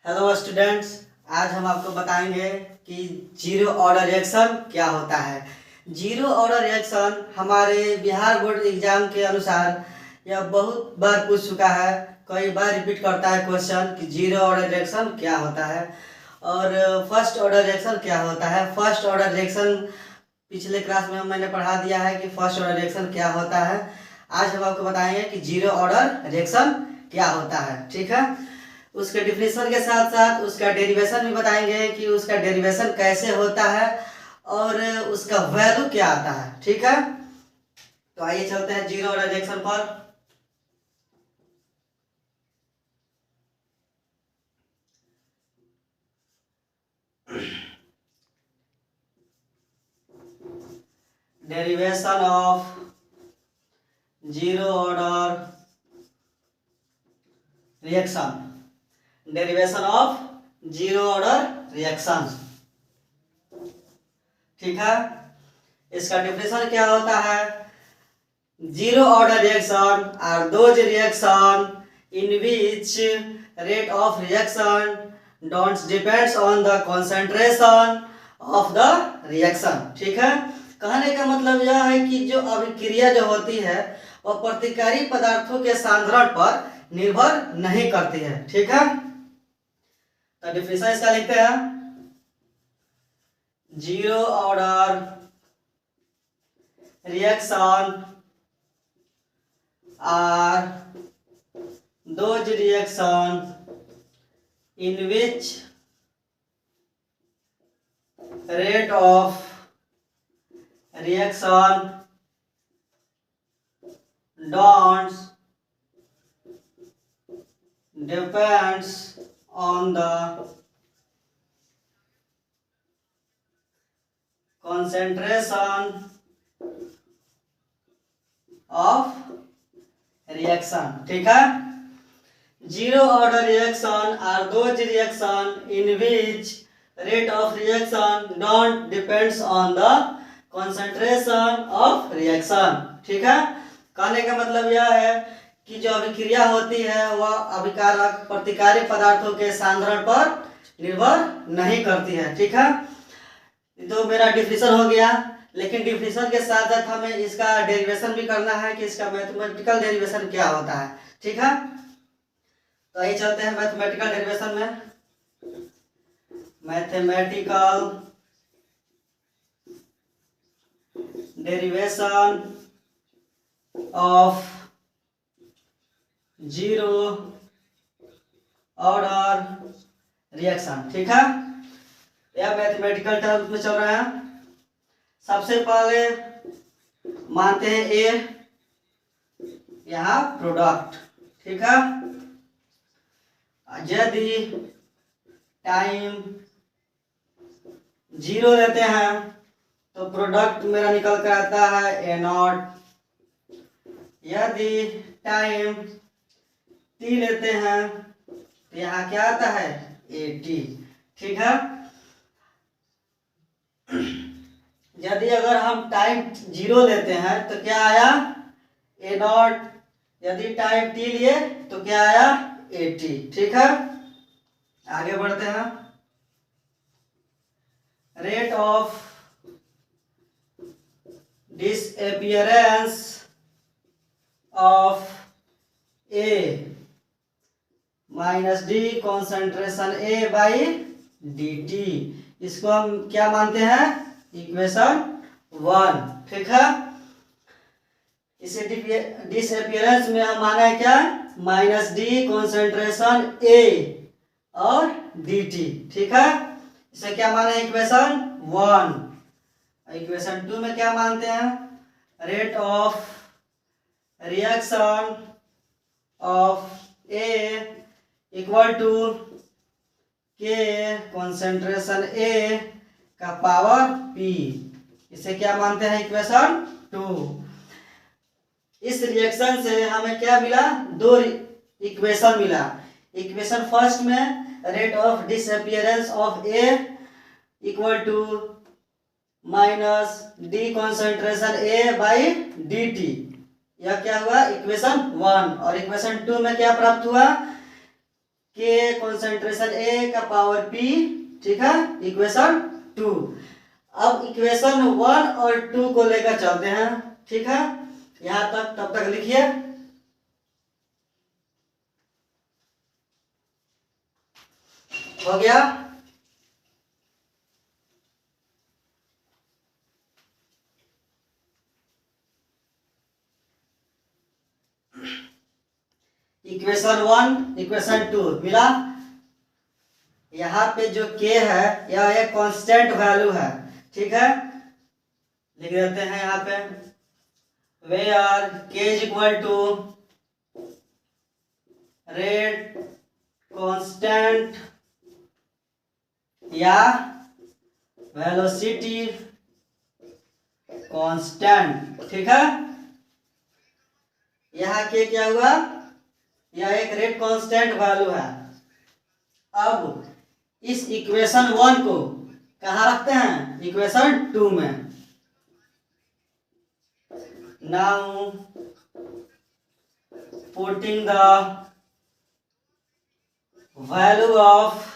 Hello students, आज हम आपको बताएंगे कि जीरो ऑर्डर रिएक्शन क्या होता है। जीरो ऑर्डर रिएक्शन हमारे बिहार बोर्ड एग्जाम के अनुसार यह बहुत बार पूछ चुका है, कई बार रिपीट करता है क्वेश्चन कि जीरो ऑर्डर रिएक्शन क्या होता है और फर्स्ट ऑर्डर रिएक्शन क्या होता है। फर्स्ट ऑर्डर रिएक्शन पिछले क्लास में मैंने पढ़ा दिया है कि फर्स्ट ऑर्डर रिएक्शन क्या होता है। आज हम आपको बताएंगे कि जीरो ऑर्डर रिएक्शन क्या होता है। ठीक है, उसके डिफिनेशन के साथ साथ उसका डेरिवेशन भी बताएंगे कि उसका डेरिवेशन कैसे होता है और उसका वैल्यू क्या आता है। ठीक है, तो आइए चलते हैं जीरो ऑर्डर रिएक्शन पर। Derivation of zero order reaction, derivation of zero order reaction. ठीक है, इसका डिफिनेशन क्या होता है। Zero order reaction are those reaction in which rate of reaction don't depends on the concentration of the reaction. ठीक है, कहने का मतलब यह है कि जो अभिक्रिया जो होती है वह प्रतिकारी पदार्थों के सांद्रण पर निर्भर नहीं करती है। ठीक है, तो डिफिनेशन इसका लिखते हैं। Zero order reaction are those reaction in which rate of reaction don't depends on the concentration of reaction. ठीक है, zero order reaction are those reaction in which rate of reaction don't depends on the concentration of reaction. ठीक है, कहने का मतलब यह है कि जो अभिक्रिया होती है वह अभिकारक प्रतिकारी पदार्थों के सांद्रण पर निर्भर नहीं करती है। ठीक है, तो मेरा डिफिनेशन हो गया, लेकिन डिफिनेशन के साथ साथ हमें इसका डेरिवेशन भी करना है कि इसका मैथमेटिकल डेरिवेशन क्या होता है। ठीक है, तो आइए चलते हैं मैथमेटिकल डेरिवेशन में। Mathematical derivation of zero order reaction. ठीक है, यह मैथमेटिकल टर्म्स में चल रहा है। सबसे पहले मानते हैं ए, यहाँ प्रोडक्ट। ठीक है, यदि टाइम जीरो लेते हैं तो प्रोडक्ट मेरा निकल कर आता है ए नॉट। यदि टाइम टी लेते हैं तो यहाँ क्या आता है ए टी। ठीक है, यदि अगर हम टाइम जीरो लेते हैं तो क्या आया ए नॉट। यदि टाइम टी लिए तो क्या आया ए टी। ठीक है, आगे बढ़ते हैं। Rate of disappearance of A minus d concentration A by d T, इसको हम क्या मानते हैं इक्वेशन 1। ठीक है, इसे डिसअपियरेंस में हम माना है क्या माइनस डी कॉन्सेंट्रेशन ए और डी टी। ठीक है, इसे क्या माना है इक्वेशन 1। इक्वेशन 2 में क्या मानते हैं rate of reaction of A equal to k concentration A का पावर पी, इसे क्या मानते हैं इक्वेशन 2। इस रिएक्शन से हमें क्या मिला, दो इक्वेशन मिला। इक्वेशन फर्स्ट में rate of disappearance of A equal to minus d concentration A by d t, यह क्या हुआ इक्वेशन 1। और इक्वेशन 2 में क्या प्राप्त हुआ के कॉन्सेंट्रेशन ए का पावर पी, ठीक है, इक्वेशन 2। अब इक्वेशन 1 और 2 को लेकर चलते हैं, ठीक है, यहां तक तब तक लिखिए। हो गया। इक्वेशन 1 इक्वेशन 2 मिला। यहाँ पे जो k है यह एक कांस्टेंट वैल्यू है, ठीक है, लिख देते हैं यहाँ पे where k is equal to rate constant या वेलोसिटी कांस्टेंट, ठीक है। यहाँ के क्या हुआ, यह एक रेट कांस्टेंट वैल्यू है। अब इस इक्वेशन 1 को कहाँ रखते हैं, इक्वेशन 2 में। Now putting the value of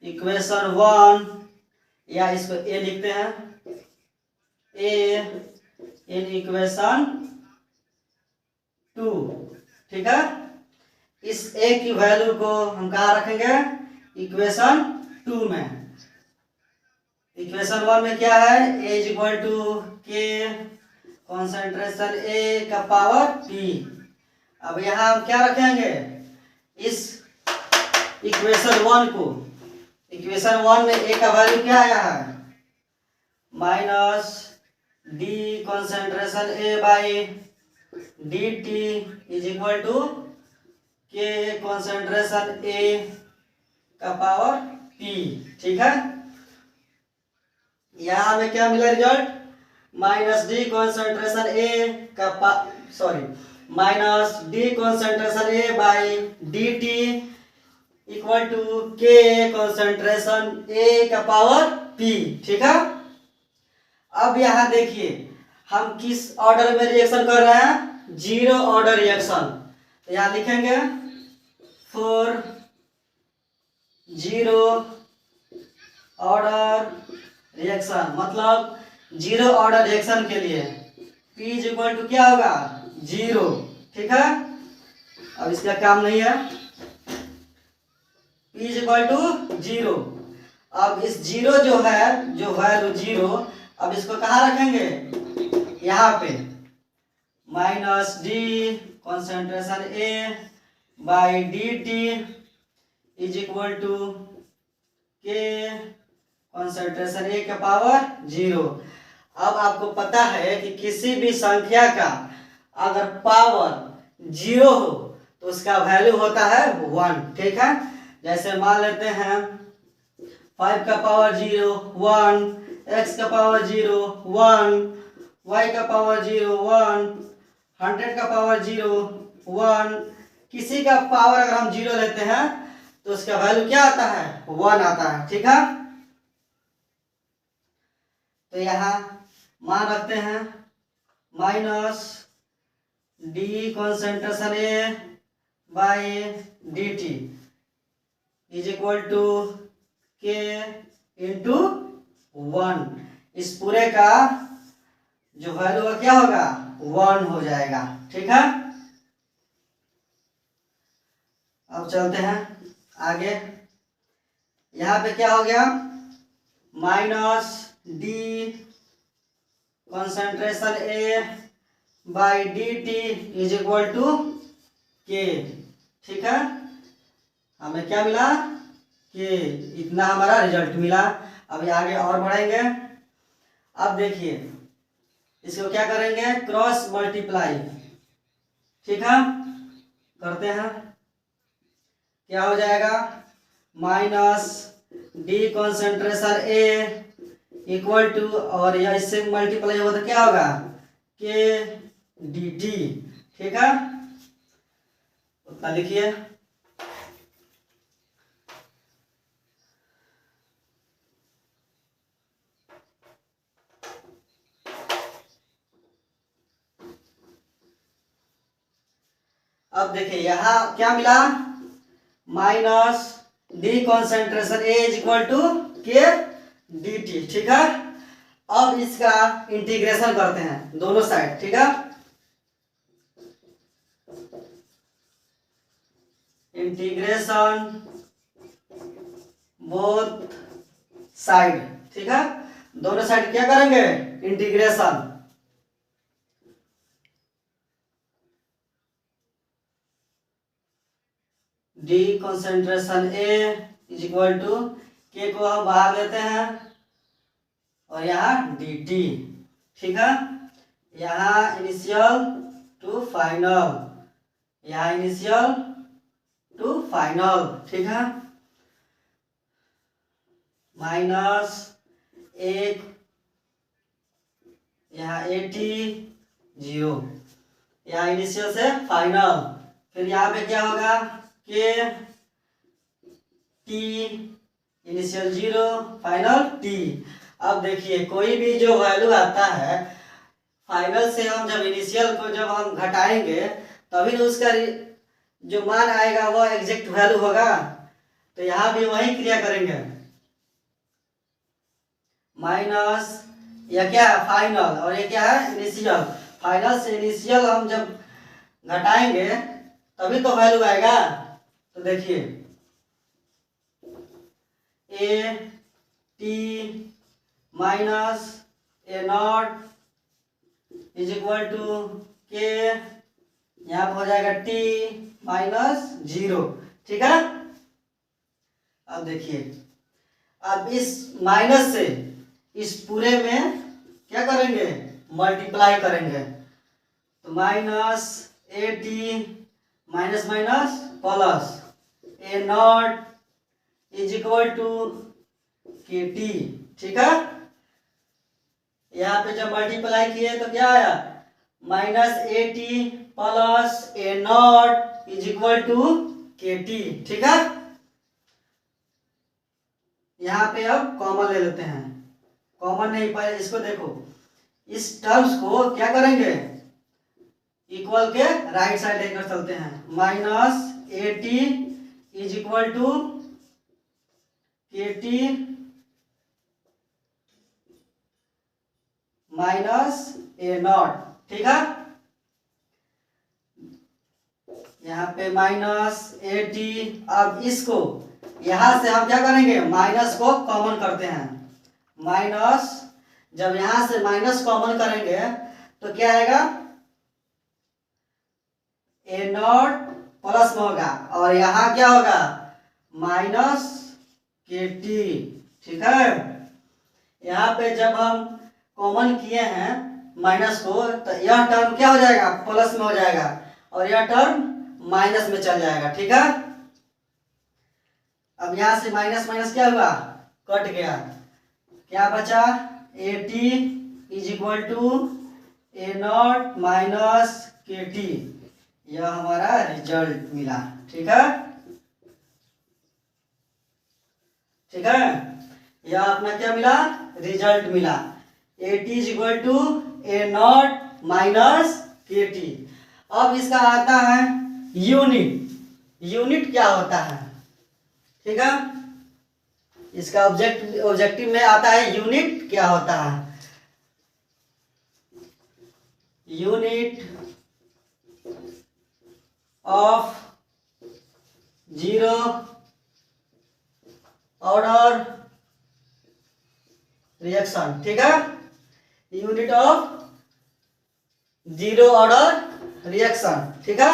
equation 1, या इसको ए लिखते हैं, ए इन इक्वेशन 2, ठीक है। इस ए की वैल्यू को हम कहाँ रखेंगे, इक्वेशन 2 में। इक्वेशन 1 में क्या है, ए is equal to k concentration A का पावर पी। अब यहाँ हम क्या रखेंगे, इस इक्वेशन 1 को, इक्वेशन 1 में ए का वैल्यू क्या आया है, minus d concentration A by d t is equal to k concentration A का पावर पी, ठीक है। यहां हमें क्या मिला result, minus d concentration A का minus d concentration A by d t equal to k concentration A का power P, ठीक है। अब यहां देखिए हम किस ऑर्डर में रिएक्शन कर रहे हैं, जीरो ऑर्डर रिएक्शन। तो यहां लिखेंगे फॉर जीरो ऑर्डर रिएक्शन, मतलब जीरो ऑर्डर रिएक्शन के लिए P इज इक्वल टू क्या होगा, 0, ठीक है। अब इसका काम नहीं है, P इज इक्वल टू 0। अब इस 0 जो है, जो वैल्यू 0, अब इसको कहाँ रखेंगे, यहाँ पे, minus d concentration A by d t is equal to k concentration A का पावर 0। अब आपको पता है कि किसी भी संख्या का अगर पावर 0 हो तो उसका वैल्यू होता है 1, ठीक है। जैसे मान लेते हैं 5 का पावर 0 1, x का पावर 0 1, y का पावर 0 1, 100 का पावर 0 1। किसी का पावर अगर हम 0 लेते हैं तो उसका वैल्यू क्या आता है, 1 आता है, ठीक है। तो यहाँ मान रखते हैं minus d concentration A by d t is equal to k into 1। इस पूरे का जो वैल्यू है क्या होगा, 1 हो जाएगा, ठीक है। अब चलते हैं आगे। यहाँ पे क्या हो गया, minus d concentration A by d t is equal to k, ठीक है। हमें क्या मिला, के, इतना हमारा रिजल्ट मिला। अभी आगे और बढ़ेंगे। अब देखिए इसको क्या करेंगे, क्रॉस मल्टीप्लाई, ठीक है, करते हैं। क्या हो जाएगा, minus d concentration A equal to, और यह इससे मल्टीप्लाई होगा तो क्या होगा, के डी टी, ठीक है। उतना लिखिए। अब देखिए यहाँ क्या मिला, minus d concentration A is equal to k d t. ठीक है, अब इसका इंटीग्रेशन करते हैं दोनों साइड। ठीक है, इंटीग्रेशन बोथ साइड। ठीक है, दोनों साइड क्या करेंगे, integration. D concentration A is equal to k को हम बाहर लेते हैं और यहाँ डी टी। ठीक है, यहाँ इनिशियल टू फाइनल, यहाँ इनिशियल टू फाइनल। ठीक है, माइनस एक, यहाँ 80 0, यहाँ इनिशियल से फाइनल। फिर यहाँ पे क्या होगा, के टी इनिशियल 0 फाइनल टी। अब देखिए कोई भी जो वैल्यू आता है फाइनल से, हम जब इनिशियल को जब हम घटाएंगे तभी तो उसका जो मान आएगा वो एग्जैक्ट वैल्यू होगा। तो यहाँ भी वही क्रिया करेंगे, माइनस या क्या फाइनल और ये क्या है इनिशियल। फाइनल से इनिशियल हम जब घटाएंगे तभी तो वैल्यू आएगा। तो देखिए A T minus A naught is equal to k, यहाँ पर हो जाएगा टी माइनस 0। ठीक है, अब देखिए अब इस माइनस से इस पूरे में क्या करेंगे, मल्टीप्लाई करेंगे। तो minus A T minus minus plus A naught is equal to k t. ठीक है, यहाँ पे जब मल्टीप्लाई किए तो क्या आया, minus A t plus A naught is equal to k t. ठीक है, यहाँ पे अब कॉमन ले लेते हैं, कॉमन नहीं पहले इसको देखो, इस टर्म्स को क्या करेंगे, इक्वल के राइट साइड लेकर चलते हैं। Minus A t is equal to k t minus A naught. ठीक है, यहाँ पे माइनस ए टी। अब इसको यहां से हम क्या करेंगे, माइनस को कॉमन करते हैं। माइनस जब यहां से माइनस कॉमन करेंगे तो क्या आएगा, ए नॉट प्लस में होगा और यहाँ क्या होगा, माइनस के टी। ठीक है, यहाँ पे जब हम कॉमन किए हैं माइनस को तो यह टर्म क्या हो जाएगा, प्लस में हो जाएगा और यह टर्म माइनस में चल जाएगा। ठीक है, अब यहाँ से माइनस माइनस क्या हुआ, कट गया, क्या बचा, A t is equal to A not minus के टी। यह हमारा रिजल्ट मिला। ठीक है, ठीक है, यह अपना क्या मिला, रिजल्ट मिला, A t is equal to A not minus के टी। अब इसका आता है यूनिट। यूनिट क्या होता है, ठीक है, इसका ऑब्जेक्टिव में आता है यूनिट क्या होता है। Unit of zero order reaction. ठीक है, unit of zero order reaction. ठीक है,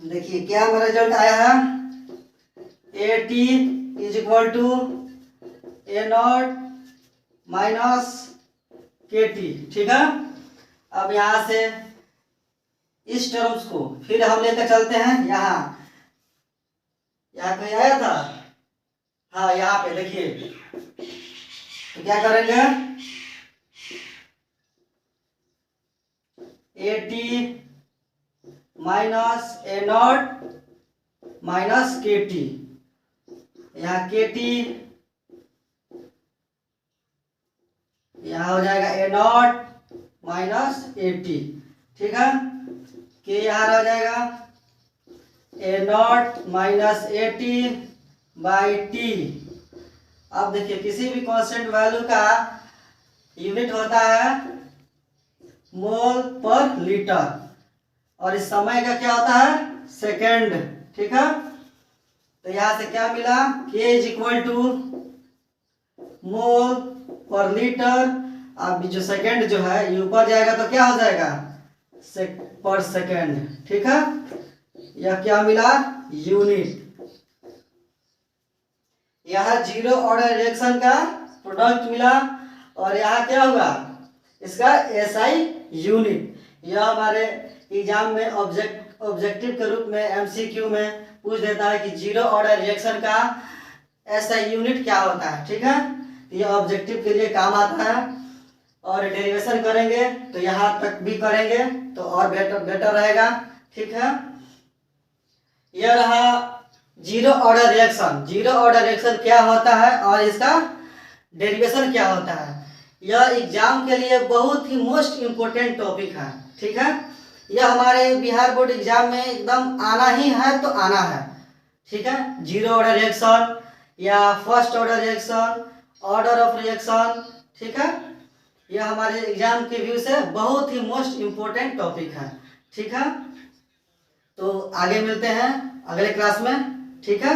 देखिए क्या हमारा रिजल्ट आया है, A t is equal to A not minus के टी। ठीक है, अब यहां से इस टर्म्स को फिर हम लेकर चलते हैं यहाँ, यहाँ कहीं आया था, हाँ यहाँ पे देखिए, तो क्या करेंगे, A T minus A not minus के टी, यहाँ के टी, यहाँ हो जाएगा A not minus A T, ठीक है। के यहाँ रह जाएगा A not minus A T by T. अब देखिए किसी भी कांस्टेंट वैल्यू का यूनिट होता है मोल पर लीटर, और इस समय का क्या होता है सेकेंड, ठीक है। तो यहाँ से क्या मिला, K इज इक्वल टू मोल पर लीटर। अब जो सेकेंड जो है ये ऊपर जाएगा तो क्या हो जाएगा पर सेकेंड, ठीक है। यह क्या मिला यूनिट। यहाँ जीरो ऑर्डर रिएक्शन का प्रोडक्ट मिला, और यहाँ क्या हुआ इसका एसआई यूनिट। यह हमारे एग्जाम में ऑब्जेक्टिव के रूप में एमसीक्यू में पूछ देता है कि जीरो ऑर्डर रिएक्शन का एसआई यूनिट क्या होता है, ठीक है। ये ऑब्जेक्टिव के लिए काम आता है, और डेरिवेशन करेंगे तो यहाँ तक भी करेंगे तो और बेटर रहेगा, ठीक है। यह रहा zero order reaction. Zero order reaction क्या होता है और इसका डेरिवेशन क्या होता है, यह एग्जाम के लिए बहुत ही मोस्ट इम्पोर्टेंट टॉपिक है, ठीक है। यह हमारे बिहार बोर्ड एग्जाम में एकदम आना ही है तो आना है, ठीक है। जीरो ऑर्डर रिएक्शन या first order reaction, order of reaction, ठीक है। यह हमारे एग्जाम के व्यू से बहुत ही मोस्ट इम्पोर्टेंट टॉपिक है, ठीक है। तो आगे मिलते हैं अगले क्लास में, ठीक है।